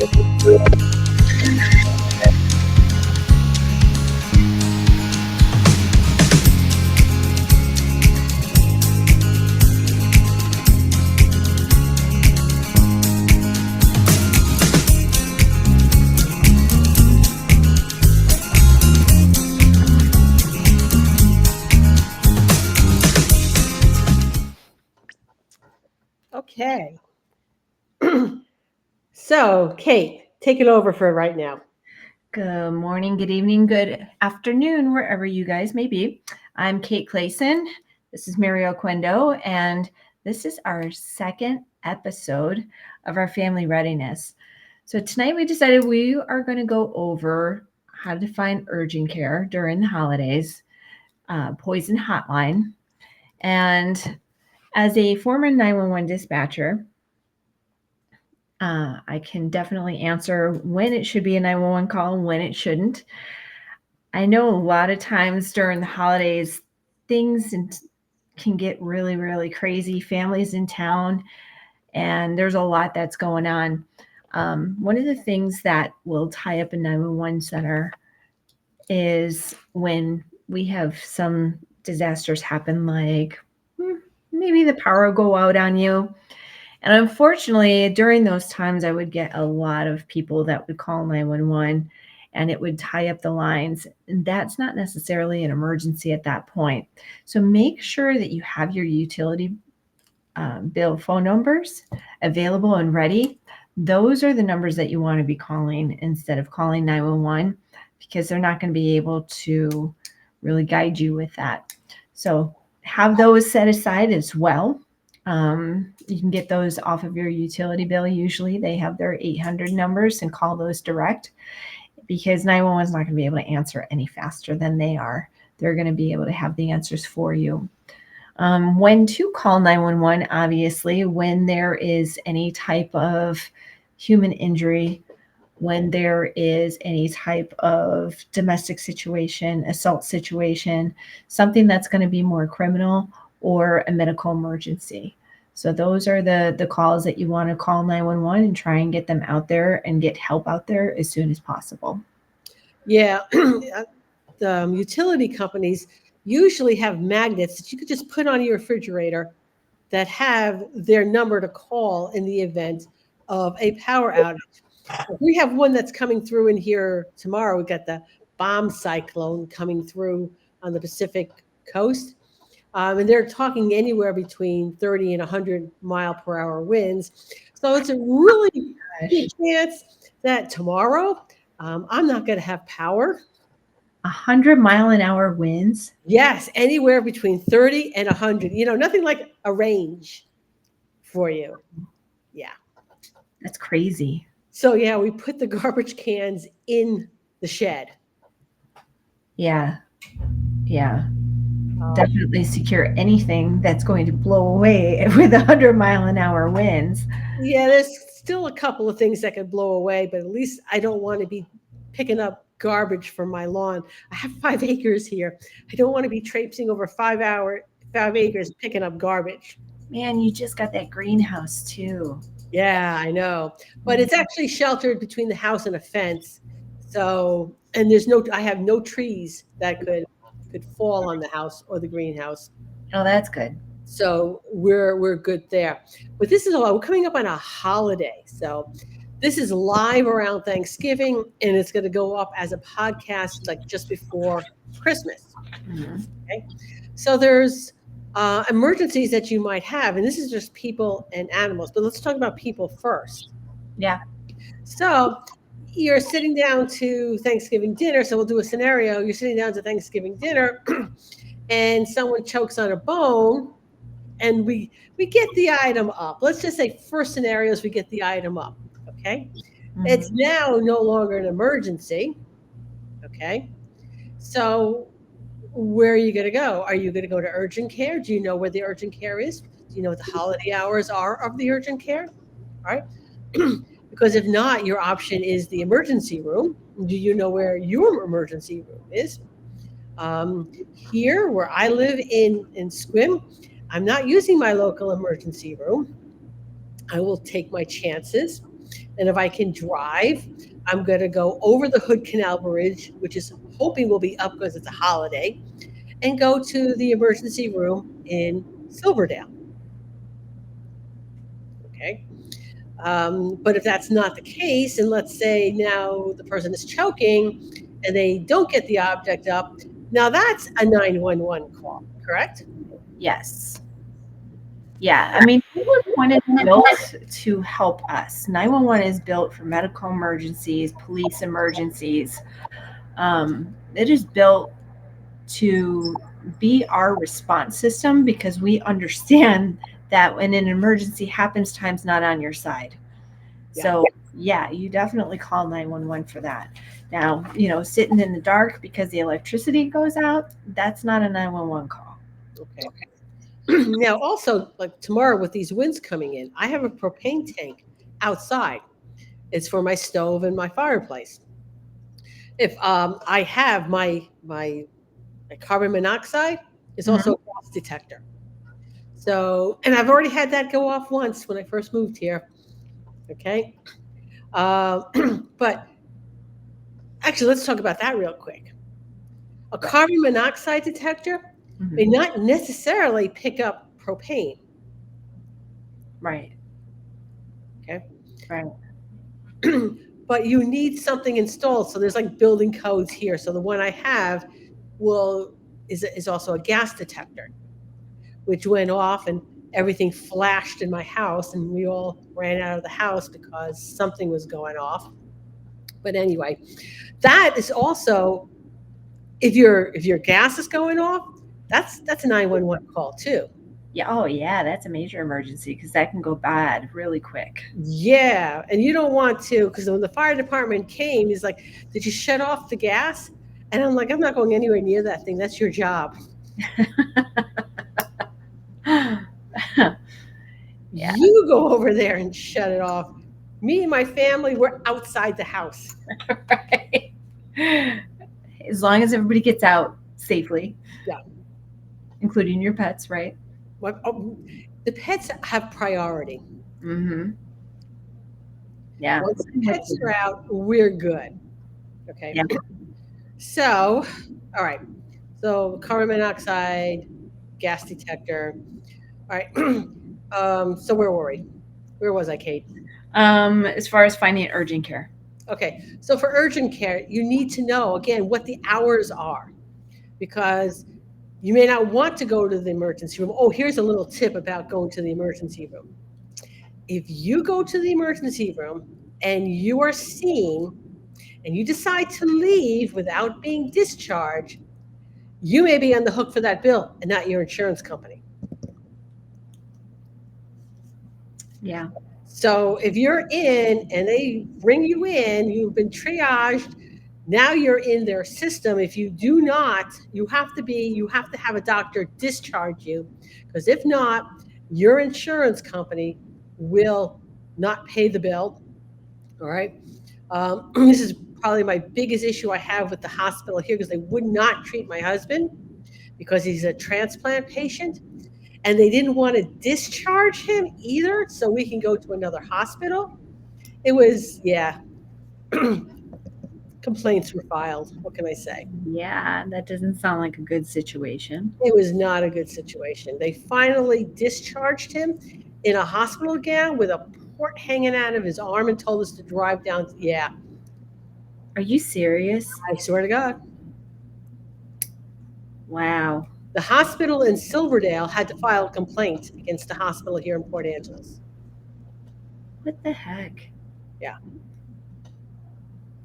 Okay. So, Kate, take it over for right now. Good morning, good evening, good afternoon, wherever you guys may be. I'm Kate Klasen. This is Mary Oquendo, and this is our second episode of our family readiness. So tonight we decided we are going to go over how to find urgent care during the holidays, poison hotline. And as a former 911 dispatcher, I can definitely answer when it should be a 911 call and when it shouldn't. I know a lot of times during the holidays, things can get really, really crazy. Families in town, and there's a lot that's going on. One of the things that will tie up a 911 center is when we have some disasters happen, like maybe the power will go out on you. And unfortunately, during those times, I would get a lot of people that would call 911 and it would tie up the lines. And that's not necessarily an emergency at that point. So make sure that you have your utility bill phone numbers available and ready. Those are the numbers that you want to be calling instead of calling 911 because they're not going to be able to really guide you with that. So have those set aside as well. You can get those off of your utility bill. Usually they have their 800 numbers and call those direct because 911 is not going to be able to answer any faster than they are. They're going to be able to have the answers for you. When to call 911, obviously, when there is any type of human injury, when there is any type of domestic situation, assault situation, something that's going to be more criminal or a medical emergency. So those are the calls that you want to call 911 and try and get them out there and get help out there as soon as possible. Yeah, the utility companies usually have magnets that you could just put on your refrigerator that have their number to call in the event of a power outage. We have one that's coming through in here tomorrow. We got the bomb cyclone coming through on the Pacific coast. And they're talking anywhere between 30 and 100 mile per hour winds. So it's a really good chance that tomorrow I'm not going to have power. 100-mile-an-hour winds? Yes, anywhere between 30 and 100. Nothing like a range for you. Yeah. That's crazy. So, yeah, we put the garbage cans in the shed. Yeah. Definitely secure anything that's going to blow away with 100-mile-an-hour winds. Yeah, there's still a couple of things that could blow away, but at least I don't want to be picking up garbage from my lawn. I have 5 acres here. I don't want to be traipsing over 5 acres picking up garbage. Man, you just got that greenhouse too. Yeah, I know. But it's actually sheltered between the house and a fence. So, and I have no trees that could fall on the house or the greenhouse. Oh, that's good. So we're good there. But we're coming up on a holiday. So this is live around Thanksgiving, and it's going to go up as a podcast like just before Christmas. Mm-hmm. Okay. So there's emergencies that you might have, and this is just people and animals. But let's talk about people first. Yeah. So you're sitting down to Thanksgiving dinner. So we'll do a scenario. You're sitting down to Thanksgiving dinner, and someone chokes on a bone. And we get the item up. Let's just say first scenario is we get the item up, okay? Mm-hmm. It's now no longer an emergency, okay? So where are you going to go? Are you going to go to urgent care? Do you know where the urgent care is? Do you know what the holiday hours are of the urgent care? All right? Because if not, your option is the emergency room. Do you know where your emergency room is? Here, where I live in Sequim, I'm not using my local emergency room. I will take my chances. And if I can drive, I'm going to go over the Hood Canal Bridge, which is hoping will be up because it's a holiday, and go to the emergency room in Silverdale. Okay. But if that's not the case, and let's say now the person is choking and they don't get the object up, now that's a 911 call, correct? Yes. Yeah. I mean, 911 is built to help us. 911 is built for medical emergencies, police emergencies. It is built to be our response system because we understand that when an emergency happens, time's not on your side. Yeah. So, yeah, you definitely call 911 for that. Now, sitting in the dark because the electricity goes out, that's not a 911 call. Okay. Now, also, like tomorrow with these winds coming in, I have a propane tank outside. It's for my stove and my fireplace. If I have my carbon monoxide is also a gas detector. So, and I've already had that go off once when I first moved here. Okay. Uh, but actually, let's talk about that real quick. A carbon monoxide detector may Mhm. not necessarily pick up propane. Right. Okay. Right. But you need something installed. So there's like building codes here. So the one I have will is also a gas detector, which went off and everything flashed in my house, and we all ran out of the house because something was going off. But anyway, that is also if your gas is going off, that's a 911 call too. Yeah. Oh, yeah. That's a major emergency because that can go bad really quick. Yeah, and you don't want to because when the fire department came, he's like, "Did you shut off the gas?" And I'm like, "I'm not going anywhere near that thing. That's your job. Yeah. You go over there and shut it off." Me and my family were outside the house. Right. As long as everybody gets out safely, Yeah, including your pets, right? oh, the pets have priority. Mm-hmm. Yeah. Once the I'm with pets you. are out, we're good. Okay. Yeah. So, all right. So carbon monoxide, gas detector. All right. So where were we? Where was I, Kate? As far as finding urgent care. Okay. So for urgent care, you need to know again what the hours are because you may not want to go to the emergency room. Oh, here's a little tip about going to the emergency room. If you go to the emergency room and you are seen and you decide to leave without being discharged, you may be on the hook for that bill and not your insurance company. Yeah. So if you're in and they bring you in, you've been triaged, now you're in their system. If you do not, you have to have a doctor discharge you because if not, your insurance company will not pay the bill. All right. This is probably my biggest issue I have with the hospital here because they would not treat my husband because he's a transplant patient and they didn't want to discharge him either so we can go to another hospital. It was, yeah, complaints were filed. What can I say? Yeah. That doesn't sound like a good situation. It was not a good situation. They finally discharged him in a hospital gown with a port hanging out of his arm and told us to drive down. Yeah, Are you serious? I swear to God. Wow. The hospital in Silverdale had to file a complaint against the hospital here in Port Angeles. What the heck? Yeah.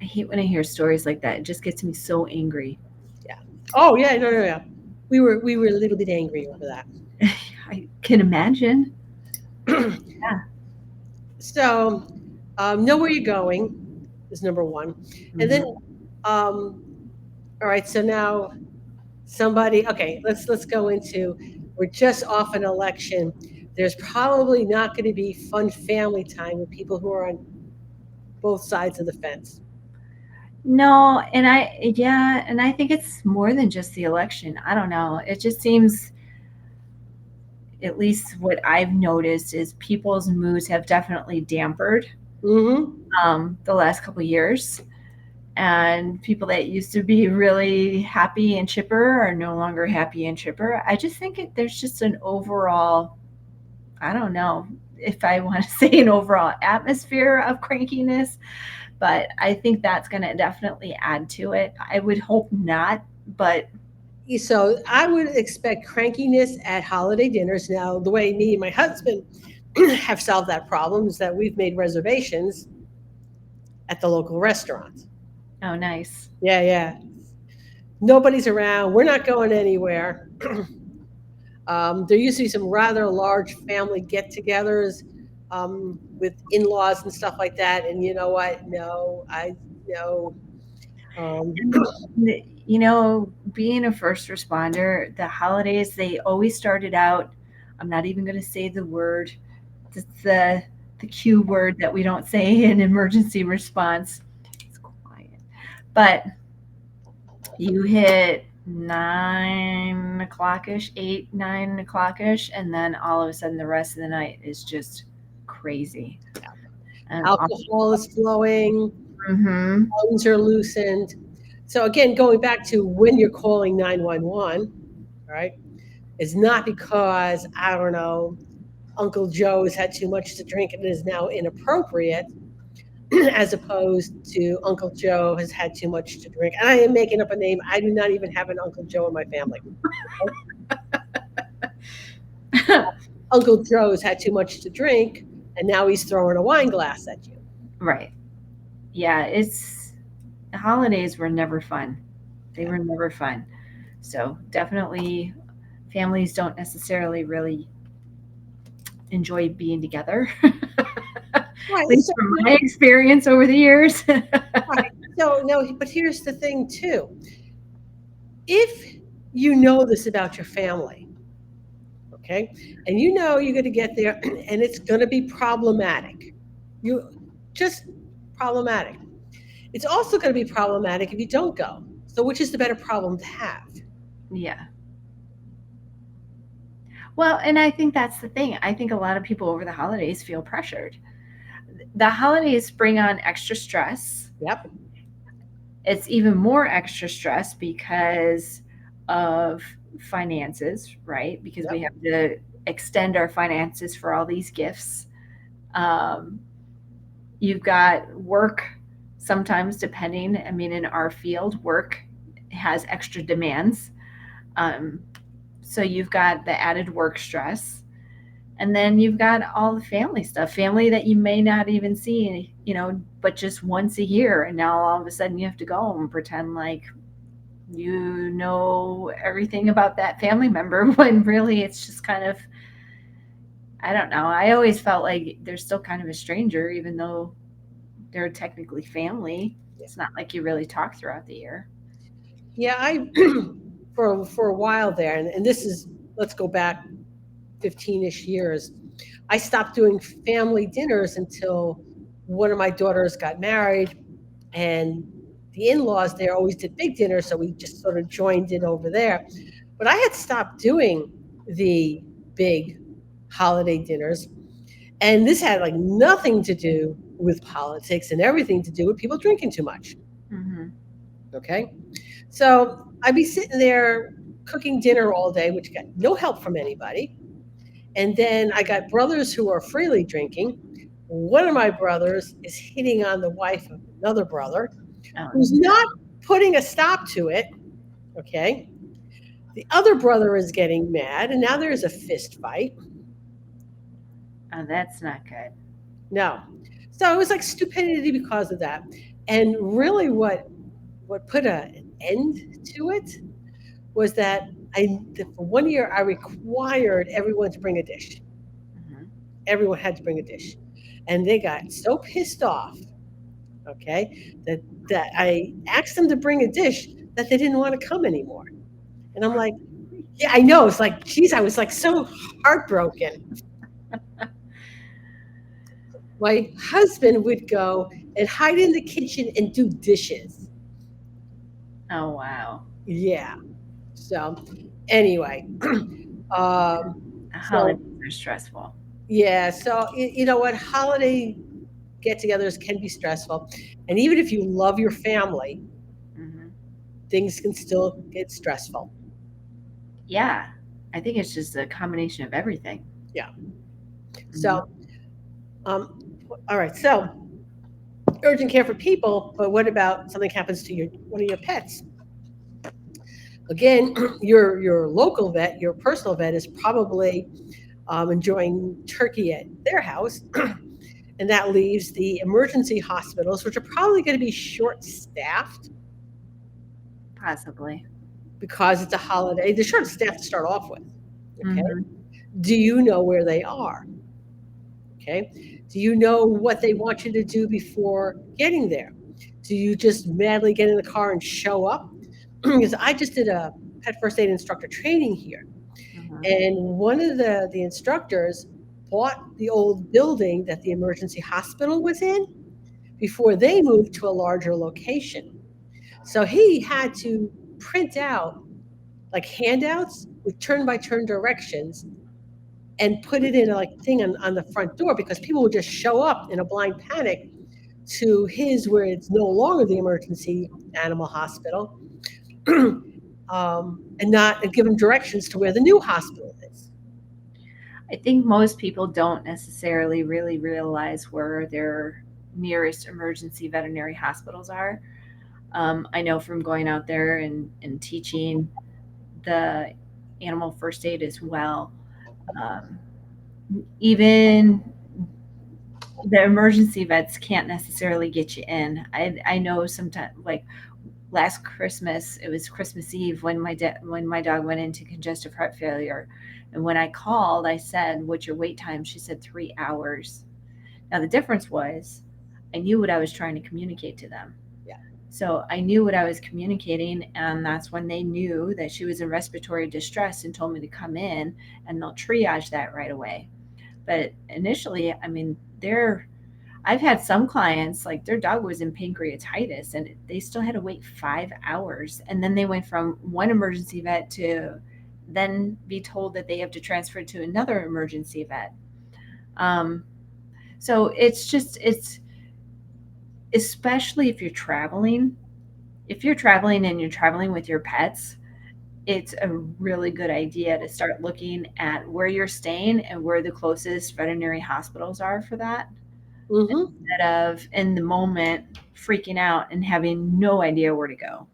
I hate when I hear stories like that. It just gets me so angry. Yeah. Oh yeah, no, no, no. We were a little bit angry over that. I can imagine. Yeah. So, know where you're going is number one, and then, Mhm. all right. So now somebody. Okay, let's go into. We're just off an election. There's probably not going to be fun family time with people who are on both sides of the fence. No, and I think it's more than just the election. I don't know. It just seems, at least what I've noticed, is people's moods have definitely dampered. Mm-hmm. the last couple of years. And people that used to be really happy and chipper are no longer happy and chipper. I just think there's just an overall, I don't know if I want to say an overall atmosphere of crankiness, but I think that's going to definitely add to it. I would hope not, but So I would expect crankiness at holiday dinners. Now, the way me and my husband have solved that problem is that we've made reservations at the local restaurant. oh, nice. Yeah, yeah. Nobody's around. We're not going anywhere. There used to be some rather large family get-togethers with in-laws and stuff like that. And you know what? No, I no. Um, And, you know, being a first responder, the holidays, they always started out, I'm not even going to say the word, it's the Q word that we don't say in emergency response. It's quiet. But you hit 9 o'clock ish, 8, 9 o'clock ish, and then all of a sudden the rest of the night is just crazy. And Alcohol is flowing. mm-hmm. Phones are loosened. So again, going back to when you're calling 911, right? It's not because I don't know Uncle Joe has had too much to drink and is now inappropriate, as opposed to Uncle Joe has had too much to drink. And I am making up a name. I do not even have an Uncle Joe in my family. Uncle Joe's had too much to drink, and now he's throwing a wine glass at you. Right. Yeah, it's the holidays were never fun. They were never fun. So definitely families don't necessarily really enjoy being together. At Right. least So, from my experience over the years. right. So no, but here's the thing too. If you know this about your family, okay, and you know you're going to get there and it's going to be problematic, you just problematic. It's also going to be problematic if you don't go. So, which is the better problem to have? Yeah. Well, and I think that's the thing. I think a lot of people over the holidays feel pressured. The holidays bring on extra stress. Yep. It's even more extra stress because of finances, right? Because we Yep. have to extend our finances for all these gifts. Um, you've got work sometimes, depending, I mean, in our field, work has extra demands. Um, so you've got the added work stress. And then you've got all the family stuff, family that you may not even see, but just once a year. And now all of a sudden you have to go and pretend like you know everything about that family member when really it's just kind of, I don't know. I always felt like they're still kind of a stranger, even though they're technically family. Yeah. It's not like you really talk throughout the year. Yeah. I for a while there, and this is let's go back 15-ish years. I stopped doing family dinners until one of my daughters got married, and the in-laws there always did big dinners, so we just sort of joined in over there. But I had stopped doing the big holiday dinners, and this had like nothing to do with politics and everything to do with people drinking too much. Mm-hmm. Okay, so I'd be sitting there cooking dinner all day, which got no help from anybody. And then I got brothers who are freely drinking. One of my brothers is hitting on the wife of another brother Oh, who's not putting a stop to it. Okay. The other brother is getting mad, and now there's a fist fight. oh, that's not good. No. So it was like stupidity because of that. And really what put an end to it was that for 1 year I required everyone to bring a dish. Mm-hmm. Everyone had to bring a dish. And they got so pissed off, okay, that I asked them to bring a dish that they didn't want to come anymore. And I'm like, yeah, I know. It's like, geez, I was like so heartbroken. My husband would go and hide in the kitchen and do dishes. Oh, wow. Yeah. So anyway, um, Holidays so are stressful. yeah. So you know what? Holiday get-togethers can be stressful, and even if you love your family, Hmm. things can still get stressful. Yeah, I think it's just a combination of everything. Yeah. So, Hmm. um, all right. So, urgent care for people, but what about something happens to your one of your pets? Again, your local vet, your personal vet, is probably enjoying turkey at their house, and that leaves the emergency hospitals, which are probably going to be short-staffed Possibly. because it's a holiday. They're short-staffed to start off with. Okay. Hmm. Do you know where they are? Okay. Do you know what they want you to do before getting there? Do you just madly get in the car and show up? Because I just did a pet first aid instructor training here, Hmm. and one of the instructors bought the old building that the emergency hospital was in before they moved to a larger location. So he had to print out like handouts with turn by turn directions and put it in a like thing on the front door because people would just show up in a blind panic to his where it's no longer the emergency animal hospital, and not and give them directions to where the new hospital is. I think most people don't necessarily really realize where their nearest emergency veterinary hospitals are. I know from going out there and teaching the animal first aid as well. Um, Even the emergency vets can't necessarily get you in. I know sometimes, like last Christmas, it was Christmas Eve when when my dog went into congestive heart failure, and when I called, I said, "What's your wait time?" She said 3 hours. Now the difference was, I knew what I was trying to communicate to them. Yeah. So I knew what I was communicating, and that's when they knew that she was in respiratory distress and told me to come in, and they'll triage that right away. But initially, I mean, I've had some clients like their dog was in pancreatitis and they still had to wait 5 hours. And then they went from one emergency vet to then be told that they have to transfer to another emergency vet. Um, so it's especially if you're traveling and you're traveling with your pets, it's a really good idea to start looking at where you're staying and where the closest veterinary hospitals are for that, Mm-hmm. instead of in the moment freaking out and having no idea where to go.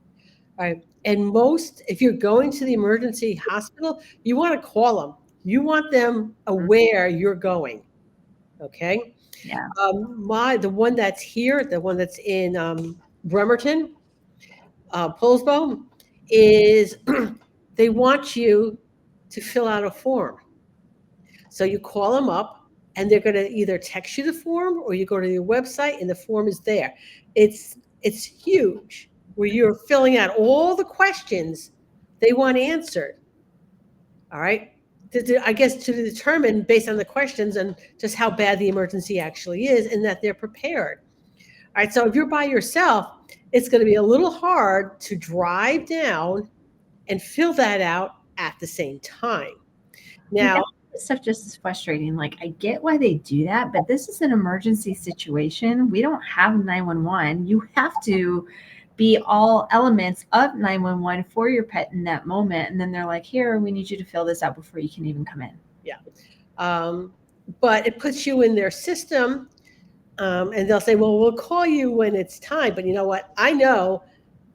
Right. And most, if you're going to the emergency hospital, you want to call them. You want them Mhm. aware you're going. Okay. Yeah. The one that's here, the one that's in Bremerton, Poulsbo, is they want you to fill out a form. So you call them up and they're going to either text you the form or you go to your website and the form is there. It's huge where you're filling out all the questions they want answered. All right. I guess to determine based on the questions and just how bad the emergency actually is and that they're prepared. All right. So if you're by yourself, it's going to be a little hard to drive down and fill that out at the same time. Like that Now, stuff just is frustrating. Like I get why they do that, but this is an emergency situation. We don't have 911. You have to be all elements of 911 for your pet in that moment. And then they're like, here, we need you to fill this out before you can even come in. yeah. But it puts you in their system, and they'll say, "Well, we'll call you when it's time." But you know what? I know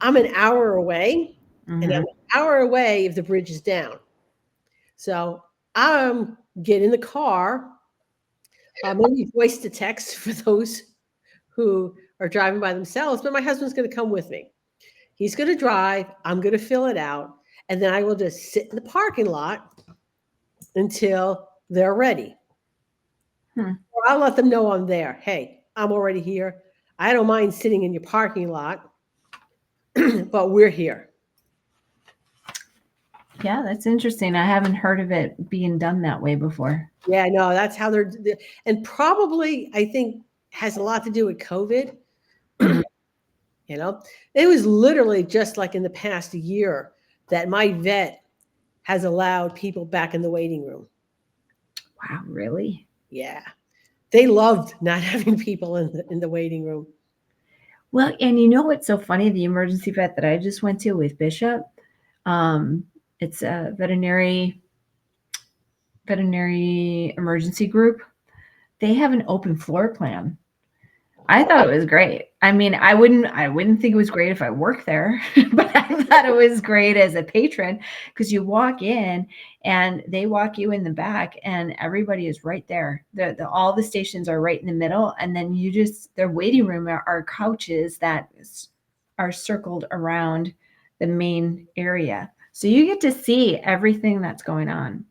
I'm an hour away, and I'm Hmm. an hour away if the bridge is down. So get in the car, maybe voice to text for those who are driving by themselves. But my husband's going to come with me. He's going to drive. I'm going to fill it out, and then I will just sit in the parking lot until they're ready. Hmm. Or I'll let them know I'm there. Hey, I'm already here. I don't mind sitting in your parking lot, but we're here. Yeah, that's interesting. I haven't heard of it being done that way before. Yeah, no, that's how and probably I think has a lot to do with COVID. Mhm. You know, it was literally just like in the past year that my vet has allowed people back in the waiting room. Wow, really? Yeah. They loved not having people in the waiting room. Well, and you know what's so funny? The emergency vet that I just went to with Bishop, it's a veterinary emergency group. They have an open floor plan. I thought it was great. I mean, I wouldn't think it was great if I worked there, but I thought it was great as a patron because you walk in and they walk you in the back and everybody is right there. All the stations are right in the middle, and then their waiting room are couches that are circled around the main area. So you get to see everything that's going on.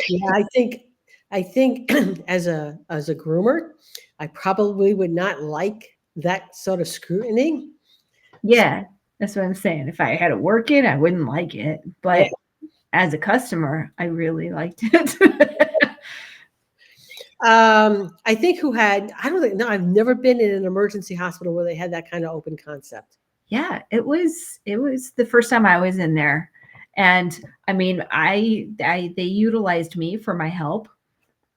Yeah, I think as a groomer, I probably would not like that sort of scrutiny. Yeah, that's what I'm saying. If I had to work it, I wouldn't like it, Yeah. but as a customer, I really liked it. I think I don't think, no, I've never been in an emergency hospital where they had that kind of open concept. Yeah, it was the first time I was in there. And I mean, they utilized me for my help.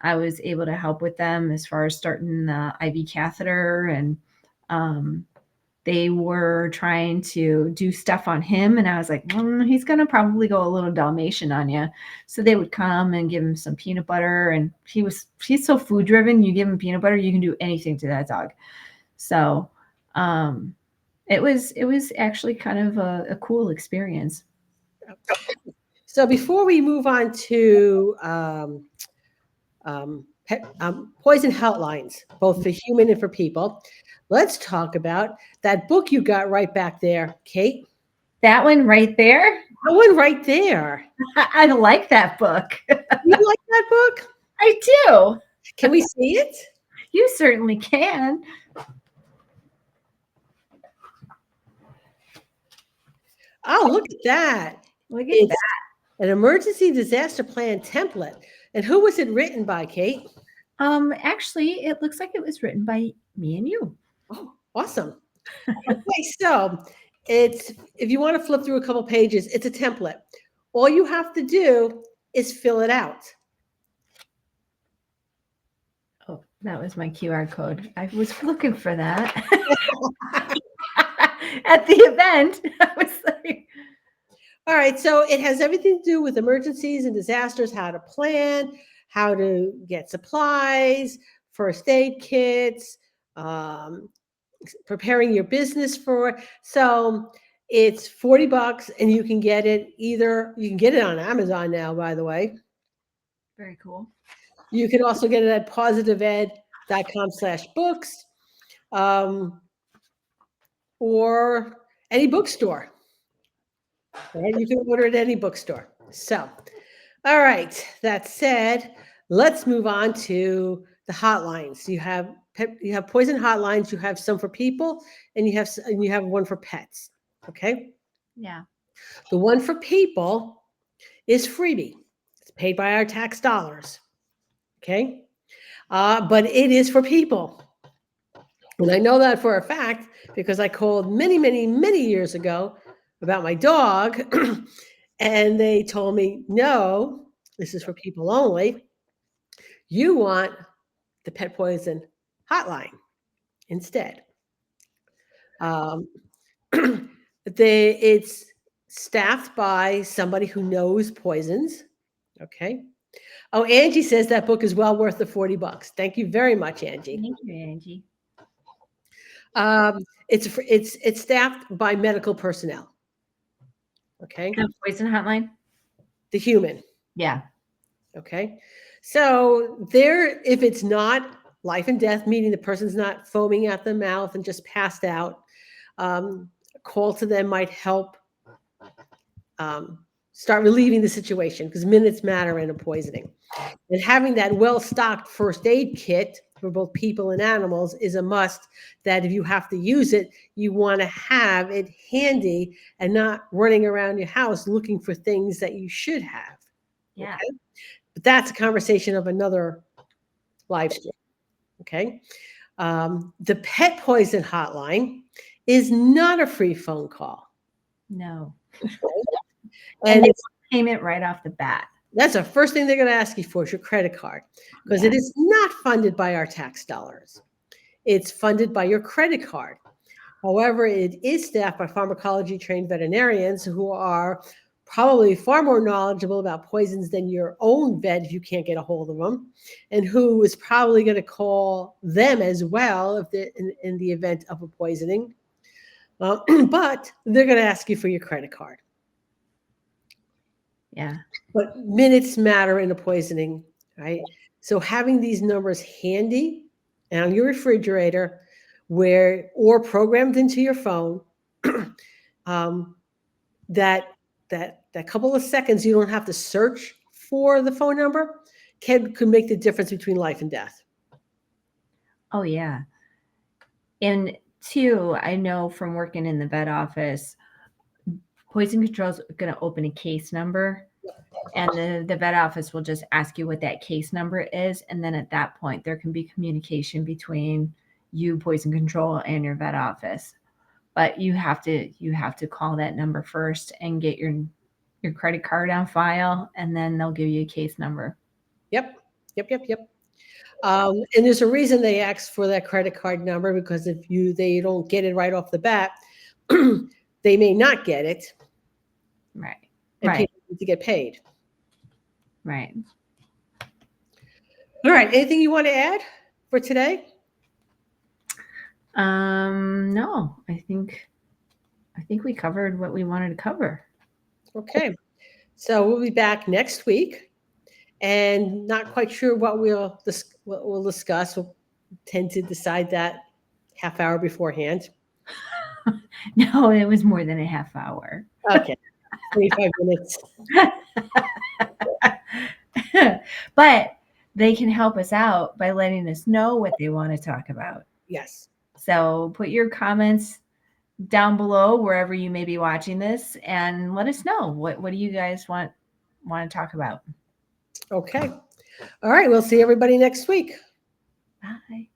I was able to help with them as far as starting the IV catheter, and um, they were trying to do stuff on him, and I was like, he's gonna probably go a little Dalmatian on you. So they would come and give him some peanut butter, and he's so food driven. You give him peanut butter, you can do anything to that dog. So um, it was actually kind of a cool experience. So before we move on to poison hotlines, both for human and for people, let's talk about that book you got right back there, Kate. That one right there, That one right there. I like that book. You like that book? I do. Can we see it? You certainly can. Oh, look at that. Look at It's that. an emergency disaster plan template. And who was it written by, Kate? Actually, it looks like it was written by me and you. Oh, awesome. Okay, so if you want to flip through a couple pages, it's a template. All you have to do is fill it out. Oh, that was my QR code. I was looking for that at the event. I was like, All right, so it has everything to do with emergencies and disasters, how to plan, how to get supplies, first aid kits, um, preparing your business for. So it's $40 and you can get it on Amazon now, by the way. very cool. You can also get it at positiveed.com/books, um, or any bookstore. Right? You can order it at any bookstore. So, all right. That said, let's move on to the hotlines. You have poison hotlines. You have some for people, and you have one for pets. Okay. Yeah. The one for people is freebie. It's paid by our tax dollars. Okay. But it is for people. And I know that for a fact because I called many, many, many years ago about my dog, and they told me, no, this is for people only. You want the pet poison hotline instead. Um, it's staffed by somebody who knows poisons. Okay. Oh, Angie says that book is well worth the $40. Thank you very much, Angie. Thank you, Angie. It's staffed by medical personnel. Okay. The poison hotline. The human. Yeah. Okay. So if it's not life and death, meaning the person's not foaming at the mouth and just passed out, a call to them might help start relieving the situation because minutes matter in a poisoning. And having that well-stocked first aid kit for both people and animals is a must, that if you have to use it, you want to have it handy and not running around your house looking for things that you should have. Yeah. Okay? But that's a conversation of another live stream. Okay. The pet poison hotline is not a free phone call. No. And And it's payment right off the bat. That's the first thing they're going to ask you for is your credit card, because it Yeah. is not funded by our tax dollars. It's funded by your credit card. However, it is staffed by pharmacology trained veterinarians who are probably far more knowledgeable about poisons than your own vet if you can't get a hold of them, and who is probably going to call them as well if they're in the event of a poisoning. But they're going to ask you for your credit card. Yeah. But minutes matter in a poisoning, right? So having these numbers handy and on your refrigerator, where or programmed into your phone, um, that that couple of seconds you don't have to search for the phone number could make the difference between life and death. Oh, yeah. And two, I know from working in the vet office, poison control is going to open a case number, and the vet office will just ask you what that case number is. And then at that point, there can be communication between you, poison control, and your vet office. But you have to call that number first and get your credit card on file, and then they'll give you a case number. Yep, yep, yep, yep. And there's a reason they ask for that credit card number, because if they don't get it right off the bat, they may not get it, Right. and Right. people need to get paid. Right. All right. Anything you want to add for today? No, I think we covered what we wanted to cover. Okay. So we'll be back next week, and not quite sure what we'll discuss. We'll tend to decide that half hour beforehand. No, it was more than a half hour. Okay. 25 minutes. But they can help us out by letting us know what they want to talk about. Yes. So put your comments down below wherever you may be watching this, and let us know what do you guys want to talk about. Okay. All right. We'll see everybody next week. Bye.